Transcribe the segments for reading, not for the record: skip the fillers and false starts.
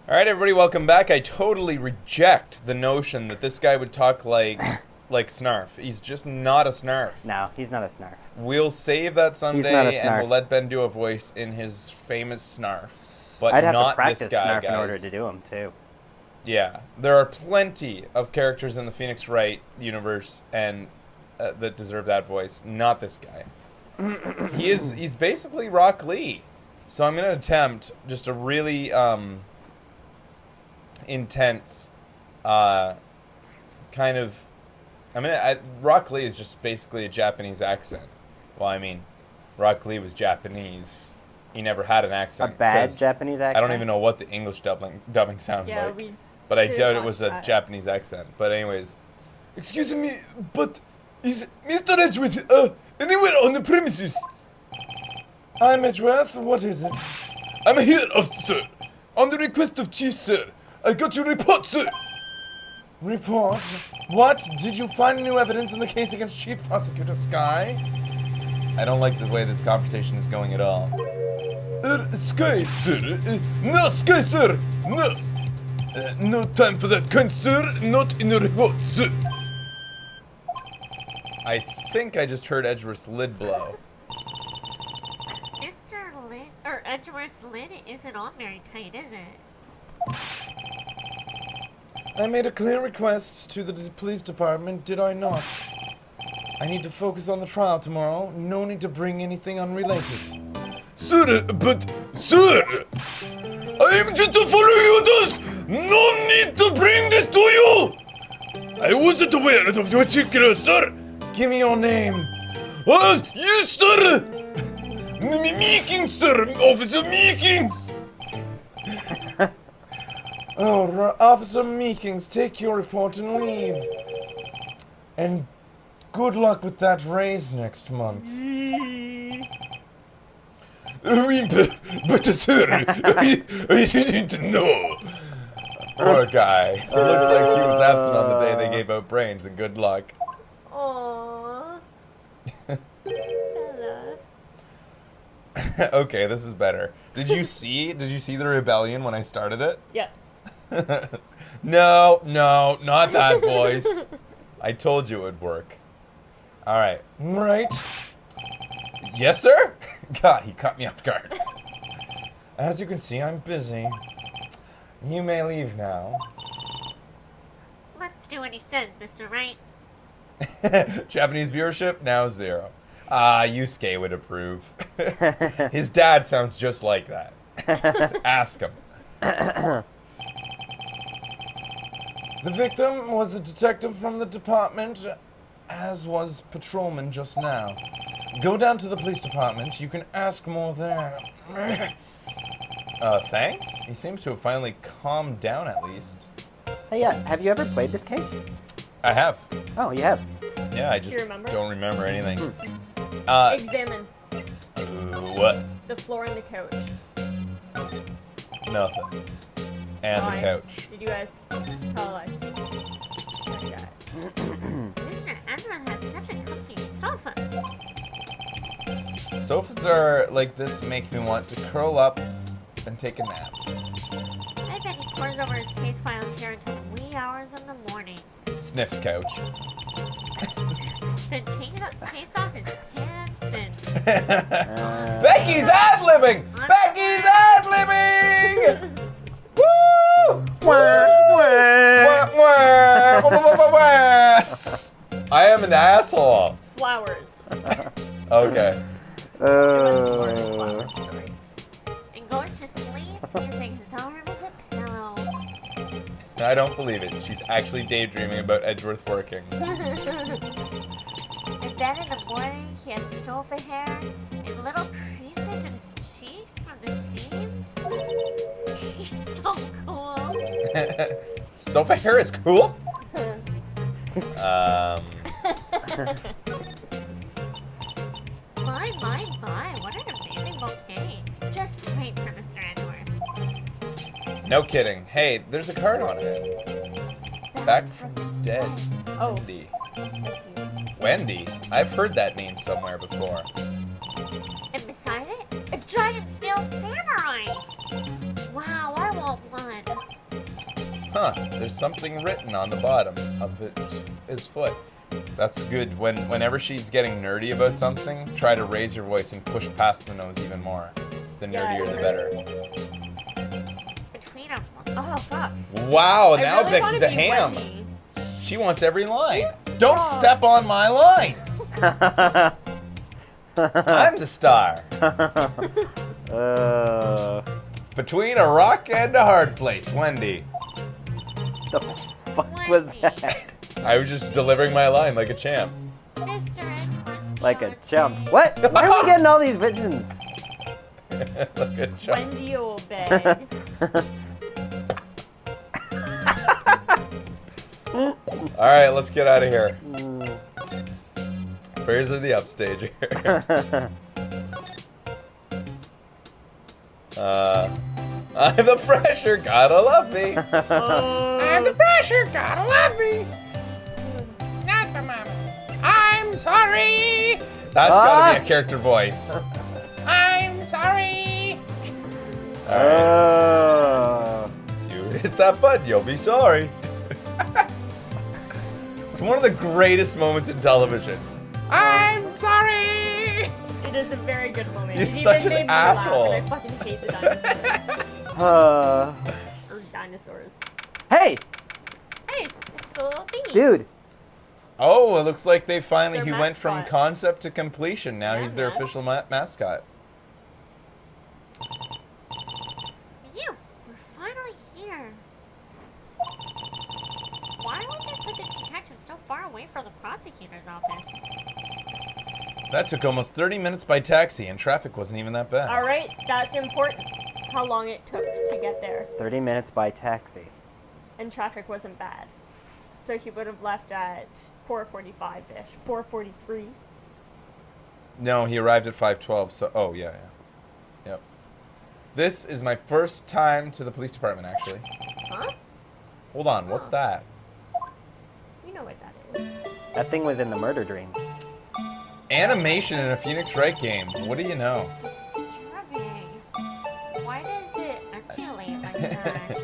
Alright, everybody, welcome back. I totally reject the notion that this guy would talk like Snarf. He's just not a Snarf. No, he's not a Snarf. We'll save that someday, He's not a and Snarf. we'll let Ben do a voice in his famous Snarf. But I'd have not to practice this guy, Snarf guys. in order to do him, too. Yeah, there are plenty of characters in the Phoenix Wright universe and that deserve that voice. Not this guy. He's basically Rock Lee. So I'm gonna attempt just a really intense kind of. Rock Lee is just basically a Japanese accent. Well, I mean, Rock Lee was Japanese. He never had an accent. A bad Japanese accent? I don't even know what the English dubbing sounded like. But I doubt it was a Japanese accent. But anyways. Excuse me, but is Mr. Edgeworth anywhere on the premises? I'm Edgeworth. What is it? I'm here, officer. On the request of Chief, sir. I got your report, sir. Report? What? Did you find new evidence in the case against Chief Prosecutor Sky? I don't like the way this conversation is going at all. Sky, sir. No, Sky, sir. No. No time for that kind, sir. Not in the report, sir. I think I just heard Edgeworth's lid blow. Mr. Lid, or Edgeworth's lid isn't on very tight, is it? I made a clear request to the police department, did I not? I need to focus on the trial tomorrow. No need to bring anything unrelated. Sir, but, sir! I am just following orders! No need to bring this to you! I wasn't aware of the particular, sir! Give me your name. Yes, sir! Meekings, sir! Officer Meekings! Officer Meekings, take your report and leave. And good luck with that raise next month. But sir, I didn't know. Poor guy. It looks like he was absent on the day they gave out brains, and good luck. Aww. Hello. Okay, this is better. Did you see the rebellion when I started it? Yeah. No, not that voice. I told you it would work. Alright. Right. Yes, sir? God, he caught me off guard. As you can see, I'm busy. You may leave now. Let's do what he says, Mr. Wright. Japanese viewership, now 0. Yusuke would approve. His dad sounds just like that. Ask him. The victim was a detective from the department, as was patrolman just now. Go down to the police department. You can ask more there. Thanks? He seems to have finally calmed down at least. Hey, have you ever played this case? I have. Oh, you have? Yeah, I just remember? don't remember anything. Examine What? the floor and the couch. Nothing. And Why? the couch. Did you guys tell us? Mr. Edgeworth has such a comfy sofa. Sofas are like this make me want to curl up and take a nap. I bet he pores over his case files here until wee hours in the morning. Sniffs couch. Then take the case off his pants and... Becky's ad-libbing! Becky's ad-libbing! Woo! Wah, wah, wah, wah, wah. I am an asshole. Flowers. Okay. Flowers, sorry. And goes to sleep using his arm as a pillow. I don't believe it. She's actually daydreaming about Edgeworth working. And then in the morning, he has sofa hair and little creases in his cheeks from the seams. He's so cool. Sofa hair is cool? My, what an amazing bouquet. Just great for Mr. Edgeworth. No kidding. Hey, there's a card on it. Back from the dead. Oh. Wendy. That's you. Wendy? I've heard that name somewhere before. And beside it, a giant steel samurai. Wow, I want one. Huh, there's something written on the bottom of his foot. That's good. Whenever she's getting nerdy about something, try to raise your voice and push past the nose even more. The nerdier, the better. Between them. Oh, fuck. Wow, now really Becky's a wanna be ham. Wendy. She wants every line. You Don't stop. step on my lines. I'm the star. Between a rock and a hard place, Wendy. The fuck was that? I was just delivering my line like a champ. Like a chump. What? Where are we getting all these visions? Like a champ. Wendy will beg. Alright, let's get out of here. Prayers of the upstager. I'm the fresher, gotta love me. I'm the fresher, gotta love me. Not the mama. I'm sorry. That's gotta be a character voice. I'm sorry. Alright. If you hit that button, you'll be sorry. It's one of the greatest moments in television. I'm sorry. It is a very good moment. You're It such even an made me laugh, asshole. and I fucking hate the dinosaurs. Uh, Or dinosaurs. hey, Hey, it's the little thingy. dude. Oh, it looks like they finally, Their he went from mascot. concept to completion. Now Yeah, he's their man. official mascot. You, we're finally here. Why would they put the detective so far away from the prosecutor's office? That took almost 30 minutes by taxi, and traffic wasn't even that bad. All right, that's important. How long it took to get there, 30 minutes by taxi. and traffic wasn't bad. So he would have left at 4:45-ish, 4:43. No, he arrived at 5:12, so... Oh, yeah. Yep. This is my first time to the police department, actually. Huh? Hold on, what's that? You know what that is. That thing was in the murder dream. Animation in a Phoenix Wright game. What do you know? Disturbing. Why does it articulate like that?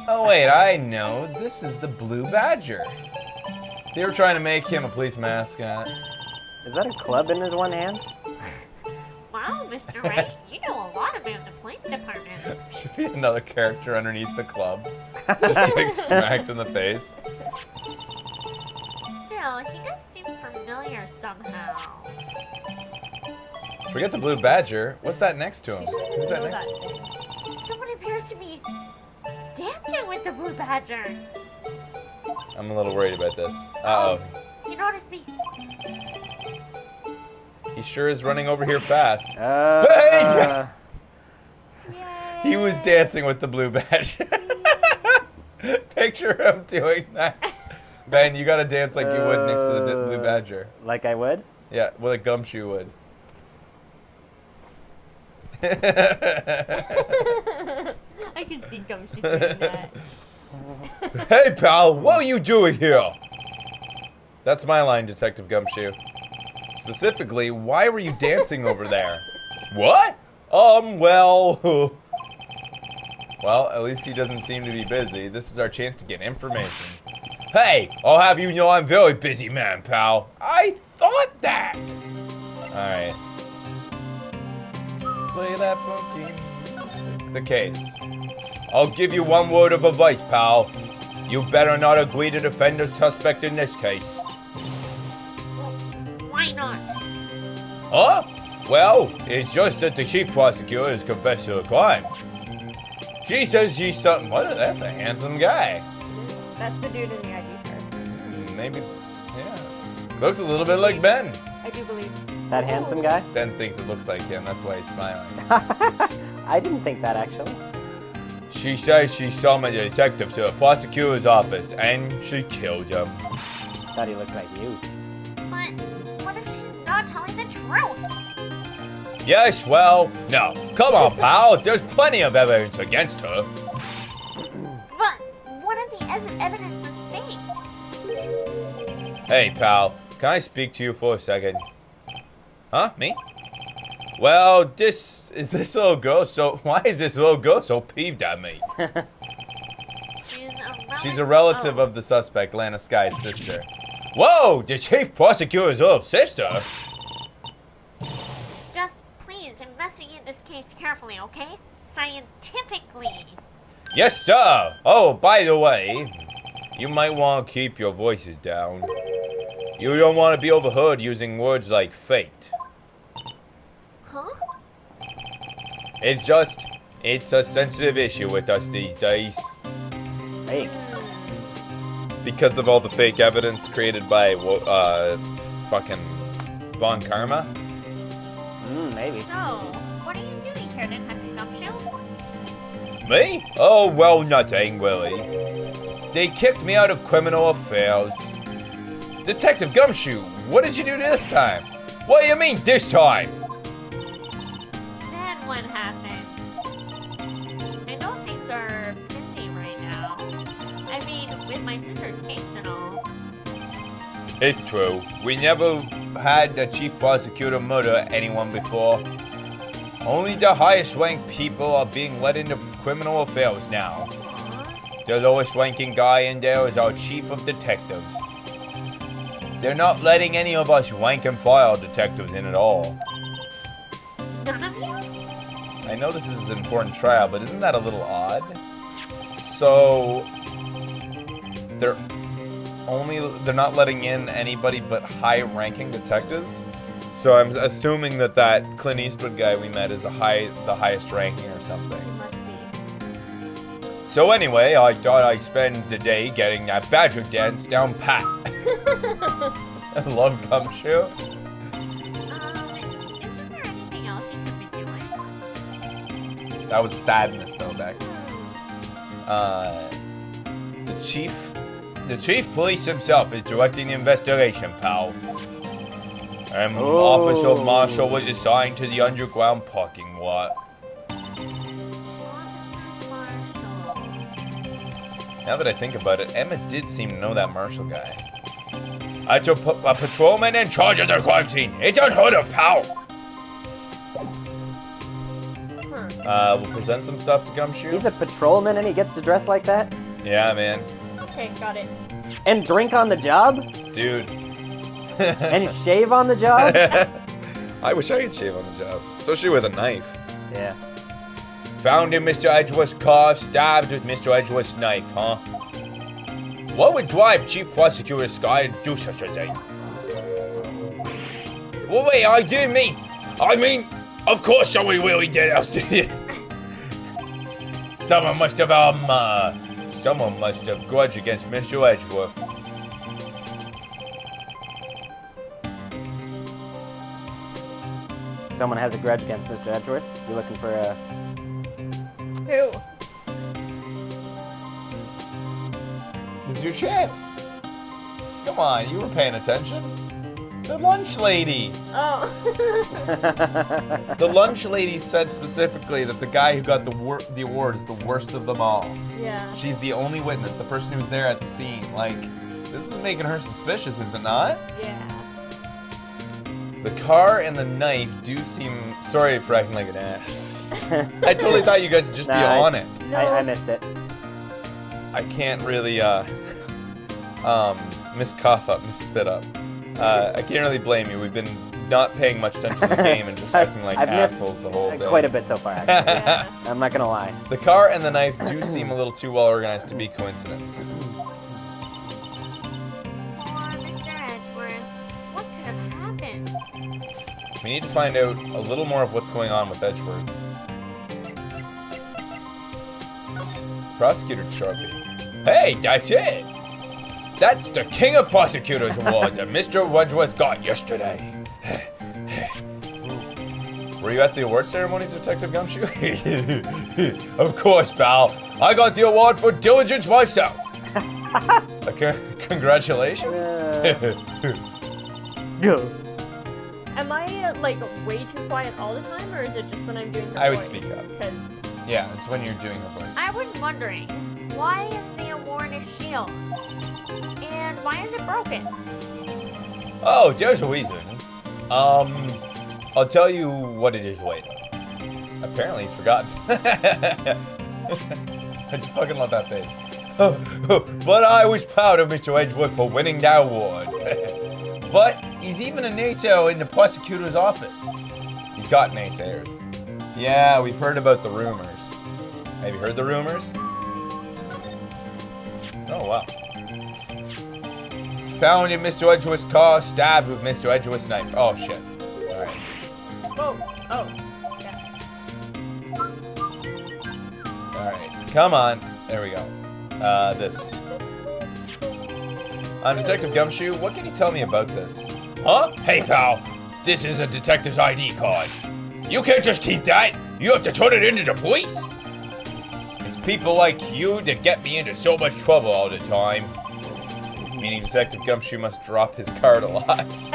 Oh, wait, I know. This is the Blue Badger. They were trying to make him a police mascot. Is that a club in his one hand? Wow, Mr. Wright, you know a lot about the police department. Should be another character underneath the club. Just getting smacked in the face. Still, he does seem familiar somehow. Forget the Blue Badger. What's that next to him? Who's that Know next to? thing. Someone appears to be dancing with the blue badger. I'm a little worried about this. Uh-oh. He noticed me. He sure is running over here fast. Hey! Yay. He was dancing with the Blue Badger. Picture him doing that. Ben, you gotta dance like you would next to the Blue Badger. Like I would? Yeah, well, a gumshoe would. I can see Gumshoe doing that. Hey, pal, what are you doing here? That's my line, Detective Gumshoe. Specifically, why were you dancing over there? What? Well... Well, at least he doesn't seem to be busy. This is our chance to get information. Hey, I'll have you know I'm very busy man, pal. I thought that. Alright. Play that funky music. The case. I'll give you one word of advice, pal. You better not agree to defend the suspect in this case. Why not? Huh? Well, it's just that the chief prosecutor has confessed to a crime. She says she's something. What? That's a handsome guy. That's the dude in the ID card. Maybe, yeah. Looks a little bit like Ben. I do believe. That handsome guy? Ben thinks it looks like him. That's why he's smiling. I didn't think that actually. She says she summoned a detective to the prosecutor's office and she killed him. Thought he looked like you. But what if she's not telling the truth? Yes, well, no. Come on, pal. There's plenty of evidence against her. But what if the evidence was fake? Hey, pal. Can I speak to you for a second? Huh? Me? Well, why is this little girl so peeved at me? talking about? She's a relative of the suspect, Lana Sky's sister. Whoa, the chief prosecutor's little sister? Just please investigate this case carefully, okay? Scientifically. Yes, sir. Oh, by the way, you might want to keep your voices down. You don't want to be overheard using words like fate. Huh? It's a sensitive issue with us these days. Faked. Because of all the fake evidence created by, fucking Von Karma. Maybe. So, what are you doing here, Detective Gumshoe? Me? Oh, well, nothing, Willie. They kicked me out of criminal affairs. Detective Gumshoe, what did you do this time? What do you mean, this time? Then what happened? I know things are busy right now. I mean, with my sister's case and all. It's true. We never had a chief prosecutor murder anyone before. Only the highest ranked people are being let into criminal affairs now. The lowest ranking guy in there is our chief of detectives. They're not letting any of us rank and file detectives in at all. None of you? I know this is an important trial, but isn't that a little odd? So they're not letting in anybody but high-ranking detectives. So I'm assuming that Clint Eastwood guy we met is the highest ranking or something. Must be. So anyway, I thought I'd spend the day getting that badger dance down pat. I love Gumshoe. Isn't there anything else you could be doing? That was sadness though, Beck. The chief police himself is directing the investigation, pal. And Officer Marshall was assigned to the underground parking lot. Now that I think about it, Emma did seem to know that Marshall guy. A patrolman in charge of the crime scene. It's unheard of, pal. We'll present some stuff to Gumshoe. He's a patrolman and he gets to dress like that? Yeah, man. Okay, got it. And drink on the job? Dude. And shave on the job? I wish I could shave on the job, especially with a knife. Yeah. Found in Mr. Edgeworth's car, stabbed with Mr. Edgeworth's knife, huh? What would drive Chief Prosecutor Sky to do such a thing? Well, wait, I mean, of course somebody really did else did it. Someone must have grudge against Mr. Edgeworth. Someone has a grudge against Mr. Edgeworth? You looking for a... Who? This is your chance. Come on, you were paying attention. The lunch lady. Oh. The lunch lady said specifically that the guy who got the award is the worst of them all. Yeah. She's the only witness, the person who's there at the scene. Like, this is making her suspicious, is it not? Yeah. The car and the knife do seem... Sorry for acting like an ass. I totally thought you guys would just be on it. No. I missed it. I can't really, miscough up, misspit up. I can't really blame you. We've been not paying much attention to the game and just acting like I've assholes missed the whole day. quite a bit so far, actually. Yeah. I'm not gonna lie. The car and the knife do seem a little too well organized to be coincidence. Poor Mr. Edgeworth. What could have happened? We need to find out a little more of what's going on with Edgeworth. Prosecutor trophy. Hey, that's it! That's the King of Prosecutors Award that Mr. Edgeworth got yesterday. Were you at the award ceremony, Detective Gumshoe? Of course, pal. I got the award for diligence myself. Okay, congratulations. Go. Am I like way too quiet all the time, or is it just when I'm doing her I would voice? speak up. 'Cause Yeah, it's when you're doing her voice. I was wondering, why is the award a shield? And why is it broken? Oh, there's a reason. I'll tell you what it is later. Apparently he's forgotten. I just fucking love that face. But I was proud of Mr. Edgeworth for winning that award. But he's even a naysayer in the prosecutor's office. He's got naysayers. Yeah, we've heard about the rumors. Have you heard the rumors? Oh, wow. Found in Mr. Edgeworth's car, stabbed with Mr. Edgeworth's knife. Oh, shit. Alright. Whoa. Oh. Yeah. Alright. Come on. There we go. This. Detective Gumshoe, what can you tell me about this? Huh? Hey, pal. This is a detective's ID card. You can't just keep that. You have to turn it into the police. It's people like you that get me into so much trouble all the time. Meaning Detective Gumshoe must drop his card a lot.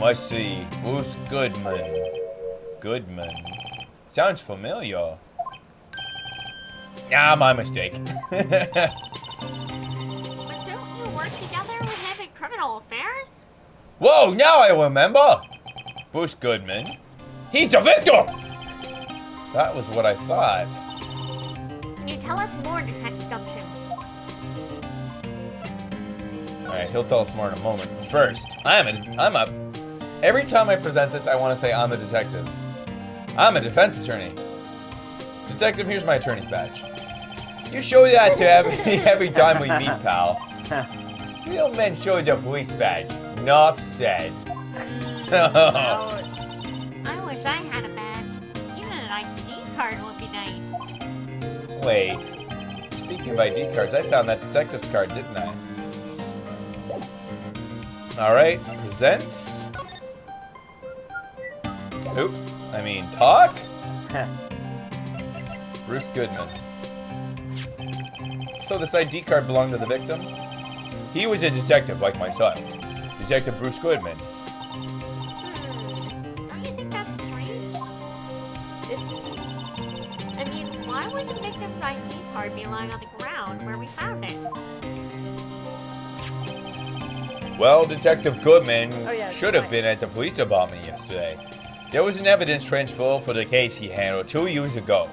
I see. Bruce Goodman. Goodman. Sounds familiar. Nah, my mistake. But don't you work together with him in criminal affairs? Whoa, now I remember. Bruce Goodman. He's the victim! That was what I thought. Can you tell us more, Detective Gumshoe? Alright, he'll tell us more in a moment. First, I'm a... Every time I present this, I want to say I'm a detective. I'm a defense attorney. Detective, here's my attorney's badge. You show that to every time we meet, pal. Real men show the police badge. Enough said. I wish I had a badge. Even an ID card would be nice. Wait. Speaking of ID cards, I found that detective's card, didn't I? Alright, present. Oops. I mean, talk? Bruce Goodman. So this ID card belonged to the victim? He was a detective like myself. Detective Bruce Goodman. Don't you think that's strange? I mean, why would the victim's ID card be lying on the ground where we found it? Well, Detective Goodman should have right. been at the police department yesterday. There was an evidence transfer for the case he handled 2 years ago.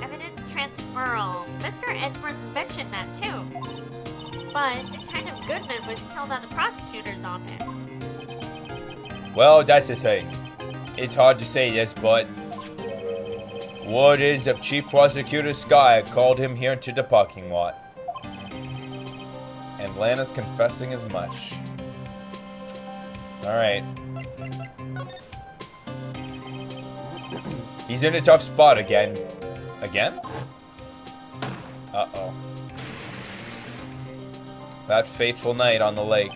Evidence transferal. Mr. Edgeworth mentioned that too. But Detective Goodman was killed at the prosecutor's office. Well, that's the thing. It's hard to say this, but word is that Chief Prosecutor Sky called him here to the parking lot. And Lana's confessing as much. Alright. He's in a tough spot again. Again? Uh-oh. That fateful night on the lake.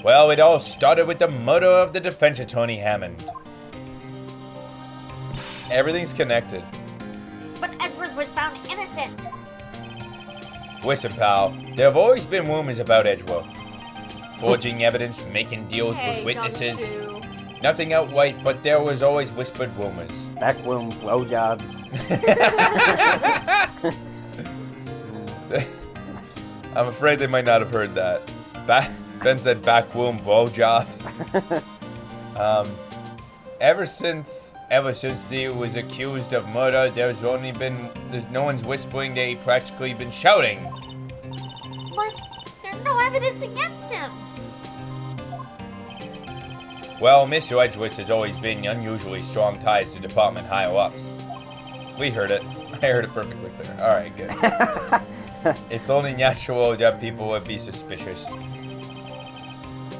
Well, it all started with the murder of the defense attorney Hammond. Everything's connected. But Edgeworth was found innocent. Listen, pal, there have always been rumors about Edgeworth. Forging evidence, making deals with witnesses. Gumshoe. Nothing outright, but there was always whispered rumors. Backroom blowjobs. I'm afraid they might not have heard that. Ben said backroom blowjobs. Ever since he was accused of murder, there's no one's whispering that he practically been shouting. But there's no evidence against him. Well, Mr. Edgeworth has always been unusually strong ties to department higher-ups. We heard it. I heard it perfectly clear. Alright, good. It's only natural that people would be suspicious.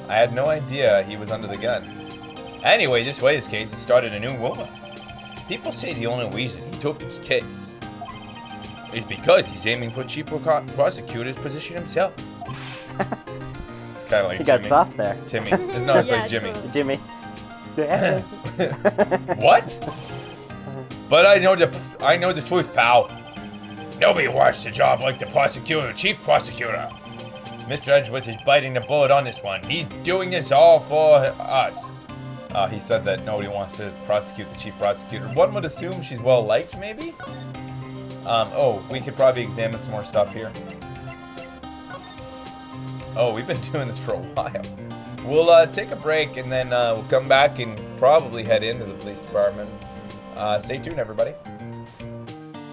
I had no idea he was under the gun. Anyway, this latest case has started a new rumor. People say the only reason he took this case is because he's aiming for Chief Prosecutor's position himself. It's kind of like He Jimmy. got soft there. Timmy. No, it's like Jimmy. Jimmy. What? But I know the truth, pal. Nobody wants the job like the prosecutor, chief prosecutor. Mr. Edgeworth is biting the bullet on this one. He's doing this all for us. He said that nobody wants to prosecute the chief prosecutor. One would assume she's well liked, maybe? Oh, we could probably examine some more stuff here. Oh, we've been doing this for a while. We'll take a break and then we'll come back and probably head into the police department. Stay tuned, everybody.